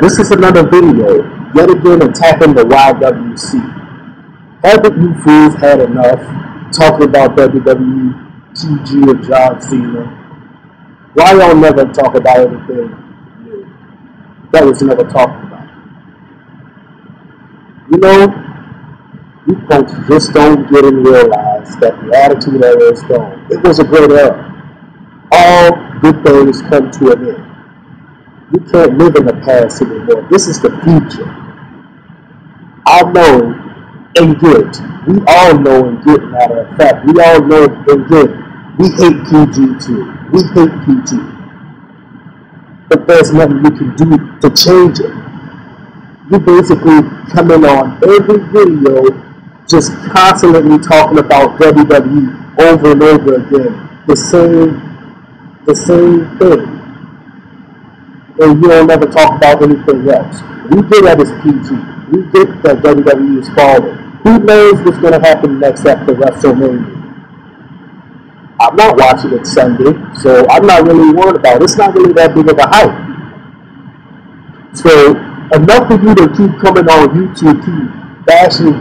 This is another video, yet again attacking the YWC. Haven't you fools had enough talking about WWE, TG, and John Cena? Why y'all never talk about anything new that was never talked about? You know, you folks just don't get and realize that the Attitude Era is gone. It was a great era. All good things come to an end. You can't live in the past anymore. This is the future. I know and get. We all know and get, matter of fact. We all know and get. We hate PG too. We hate PG. But there's nothing you can do to change it. You basically come in on every video just constantly talking about WWE over and over again. The same thing. And you don't ever talk about anything else. We get that it's PG. We get that WWE is falling. Who knows what's going to happen next after WrestleMania? I'm not watching it Sunday, so I'm not really worried about it. It's not really that big of a hype. So enough of you to keep coming on YouTube, keep bashing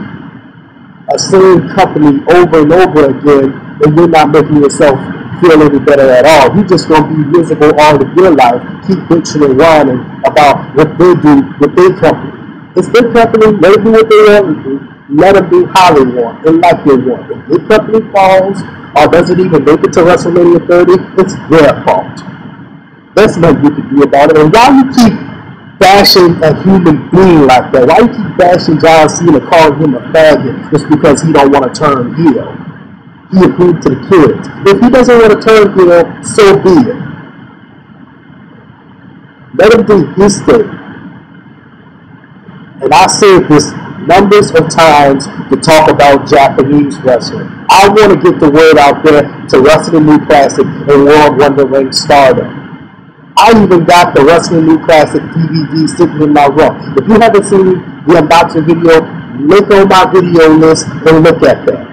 a same company over and over again, and you're not making yourself feel any better at all. You're just going to be miserable all of your life, keep bitching and whining about what they do with their company. It's their company, let them do what they want to do, let them do how they want and like they want. If their company falls or doesn't even make it to WrestleMania 30, it's their fault. There's nothing you can do about it. And why you keep bashing a human being like that? Why you keep bashing John Cena, calling him a faggot? It's because he don't want to turn heel. He agreed to the kids. If he doesn't want to turn heel, so be it. Let him do his thing. And I said this numbers of times to talk about Japanese wrestling. I want to get the word out there to Wrestling New Classic and World Wonder Ring Stardom. I even got the Wrestling New Classic DVD sitting in my room. If you haven't seen the unboxing video, look on my video list and look at that.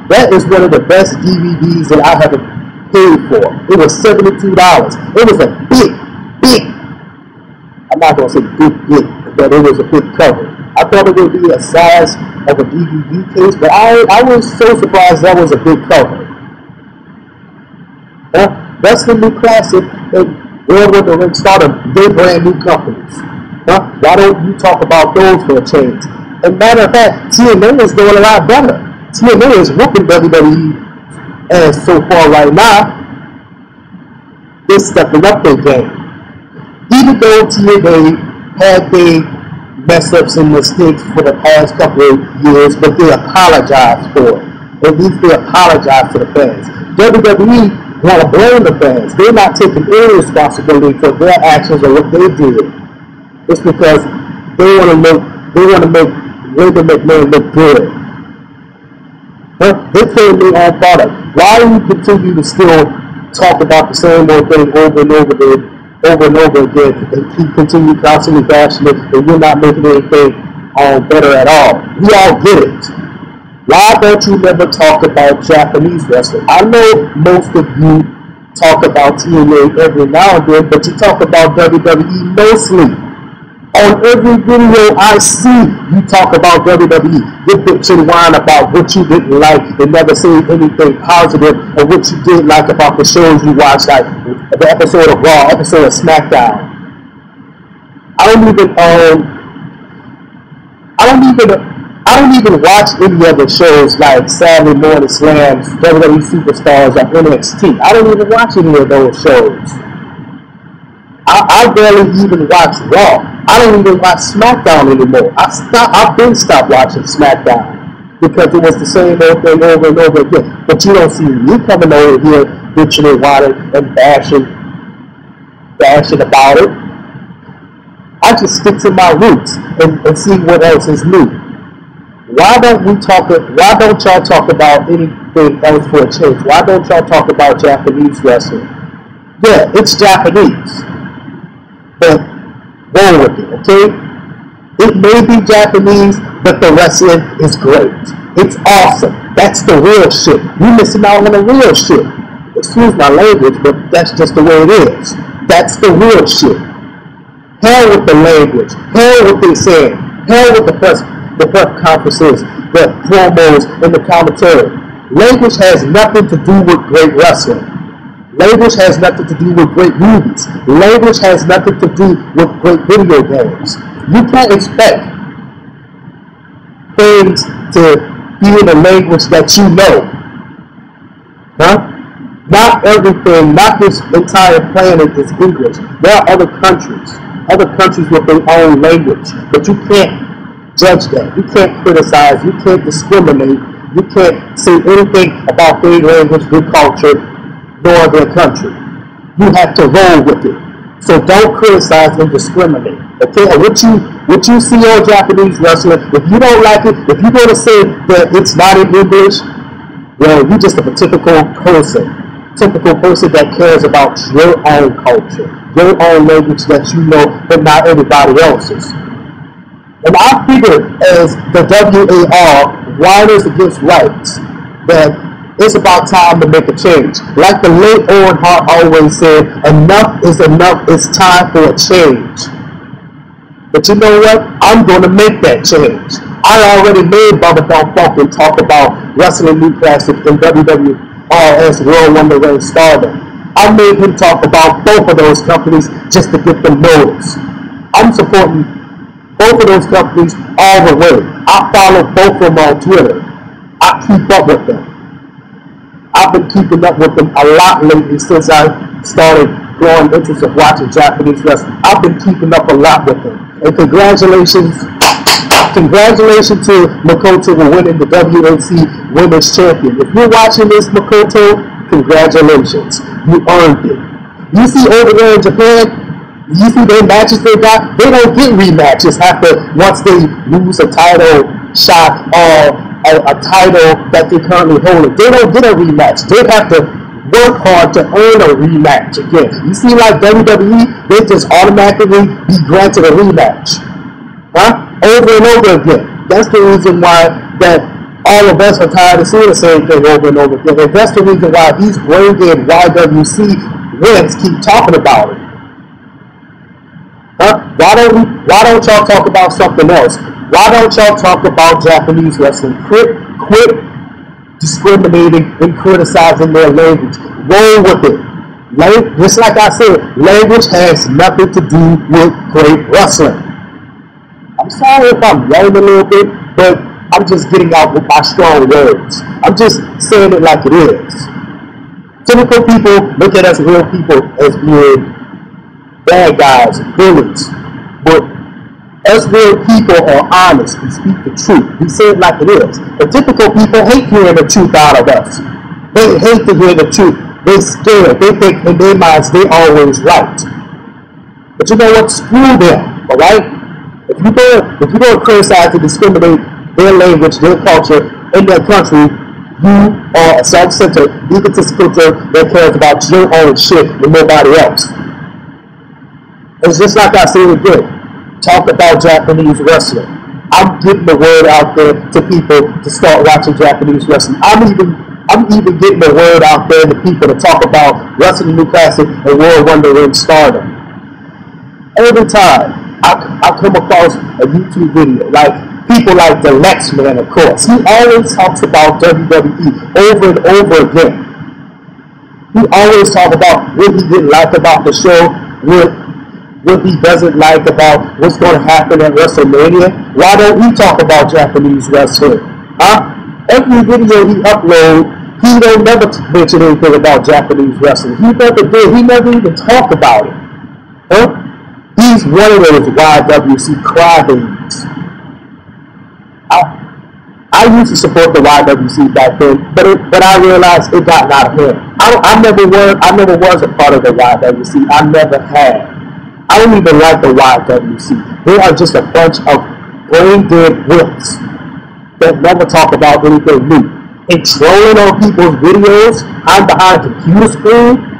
That is one of the best DVDs that I have paid for. It was $72. It was a big, I'm not going to say big, but it was a big cover. I thought it would be a size of a DVD case, but I was so surprised that was a big cover. Wrestling New Classic and World Wonder Ring Stardom, they're brand new companies. Why don't you talk about those for a change? And matter of fact, TNA is doing a lot better. TNA is whooping WWE, and so far right now, they're stepping up their game. Even though TNA had their mess-ups and mistakes for the past couple of years, but they apologized for it. At least they apologized to the fans. WWE want to blame the fans. They're not taking any responsibility for their actions or what they did. It's because they want to make Linda McMahon look good. They claim their own product. Why do you continue to still talk about the same old thing over and over again and continue constantly bashing it and you're not making anything better at all? We all get it. Why don't you never talk about Japanese wrestling? I know most of you talk about TNA every now and then, but you talk about WWE mostly. On every video I see, you talk about WWE. You bitch and whine about what you didn't like and never say anything positive or what you did like about the shows you watched, like the episode of Raw, episode of SmackDown. I don't even watch any other shows like Saturday Morning Slams, WWE Superstars, or NXT. I don't even watch any of those shows. I barely even watch Raw. I don't even watch SmackDown anymore. I've been stopped watching SmackDown because it was the same old thing over and over again. But you don't see me coming over here bitching and whining and bashing about it. I just stick to my roots and see what else is new. Why don't y'all talk about anything else for a change? Why don't y'all talk about Japanese wrestling? Yeah, it's Japanese. But go with it, okay? It may be Japanese, but the wrestling is great. It's awesome. That's the real shit. You're missing out on the real shit. Excuse my language, but that's just the way it is. That's the real shit. Hell with the language. Hell with they saying. Hell with the press conferences, the promos, and the commentary. Language has nothing to do with great wrestling. Language has nothing to do with great movies. Language has nothing to do with great video games. You can't expect things to be in a language that you know. Huh? Not everything, not this entire planet is English. There are other countries with their own language. But you can't judge that. You can't criticize. You can't discriminate. You can't say anything about their language, their culture, nor their country. You have to roll with it. So don't criticize and discriminate. Okay? And what you see on Japanese wrestling, if you don't like it, if you're going to say that it's not in English, well, you're just a typical person that cares about your own culture, your own language that you know, but not everybody else's. And I figure as the WAR, Whiners Against Rights, that it's about time to make a change. Like the late Owen Hart always said, enough is enough, it's time for a change. But you know what? I'm going to make that change. I already made Bubba Don Funk and talk about Wrestling New Classic and WWRS World Wonder Reign Stardom. I made him talk about both of those companies just to get them noticed. I'm supporting both of those companies all the way. I follow both of them on Twitter. I keep up with them. I've been keeping up with them a lot lately since I started growing interest of watching Japanese wrestling. I've been keeping up a lot with them. And congratulations to Makoto for winning the WNC Women's Champion. If you're watching this, Makoto, congratulations. You earned it. You see over there in Japan, you see their matches they got, they don't get rematches after once they lose a title shot or a title that they currently hold. They don't get a rematch. They have to work hard to earn a rematch again. You see, like WWE, they just automatically be granted a rematch. Huh? Over and over again. That's the reason why that all of us are tired of seeing the same thing over and over again. And that's the reason why these brain-dead YWC wins keep talking about it. Huh? Why don't y'all talk about something else? Why don't y'all talk about Japanese wrestling? Quit discriminating and criticizing their language. Roll with it. Just like I said, language has nothing to do with great wrestling. I'm sorry if I'm yelling a little bit, but I'm just getting out with my strong words. I'm just saying it like it is. Typical people look at us real people as being bad guys, bullies. But us real people are honest. We speak the truth. We say it like it is. The typical people hate hearing the truth out of us. They hate to hear the truth. They're scared. They think in their minds they're always right. But you know what? Screw them. Alright? If you're going to criticize and discriminate their language, their culture, and their country, you are a self-centered, egotistical jerk that cares about your own shit and nobody else. It's just like I said again. Talk about Japanese wrestling. I'm getting the word out there to people to start watching Japanese wrestling. I'm even getting the word out there to people to talk about Wrestling New Classic and World Wonder Reign Stardom. Every time I come across a YouTube video, like people like the Lex Man, of course, he always talks about WWE over and over again. He always talks about what he didn't like about the show, what he doesn't like about what's going to happen at WrestleMania. Why don't he talk about Japanese wrestling? Huh? Every video he uploads, he don't never mention anything about Japanese wrestling. He never did. He never even talked about it. Huh? He's one of those YWC crybabies. I used to support the YWC back then, but I realized it got out of hand. I never was a part of the YWC. I never had. I don't even like the YWC. They are just a bunch of brain-dead wimps that never talk about anything new. And trolling on people's videos, I'm behind a computer screen.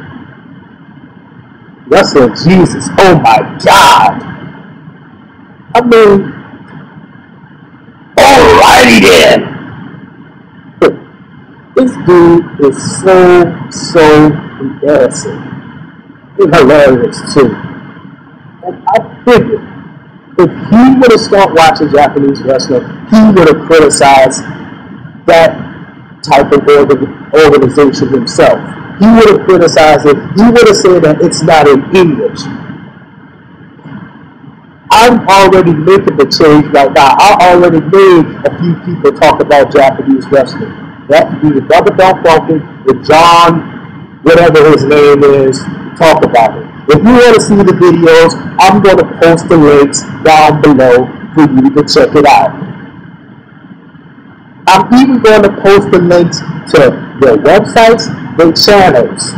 Wrestling Jesus, oh my God. I mean, alrighty then. This dude is so embarrassing. It's hilarious too. And I figured if he would have started watching Japanese wrestling, he would have criticized that type of organization himself. He would have criticized it. He would have said that it's not in English. I'm already making the change right now. I already made a few people talk about Japanese wrestling. That could be the Double Down Funkin', with John, whatever his name is, talk about it. If you want to see the videos, I'm going to post the links down below for you to check it out. I'm even going to post the links to their websites, their channels,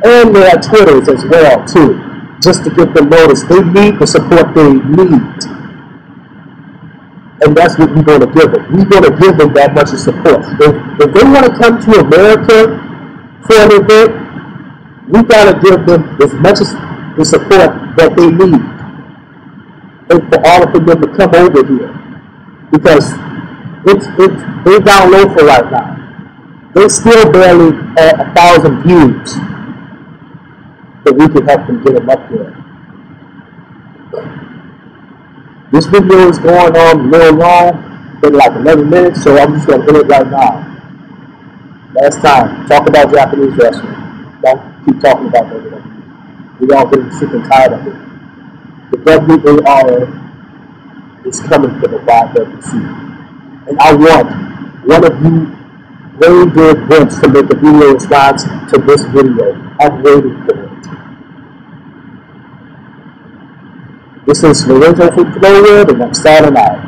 and their Twitters as well too, just to get them noticed. They need the support they need. And that's what we're going to give them. We're going to give them that much of support. If they want to come to America for an event, we got to give them as much as the support that they need. And for all of them to come over here. Because they're down low for right now. They're still barely at 1,000 views. But we can help them get them up there. This video is going on a little long, been like 11 minutes, so I'm just going to end it right now. Last time, talk about Japanese wrestling. Don't keep talking about WWE. We're all getting sick and tired of it. The WAR is coming for the YWC. And I want one of you very good groups to make a video response to this video. I'm waiting for it. This is Lorenzo from Florida, and I'm signing out.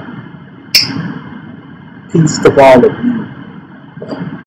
Peace to all of you.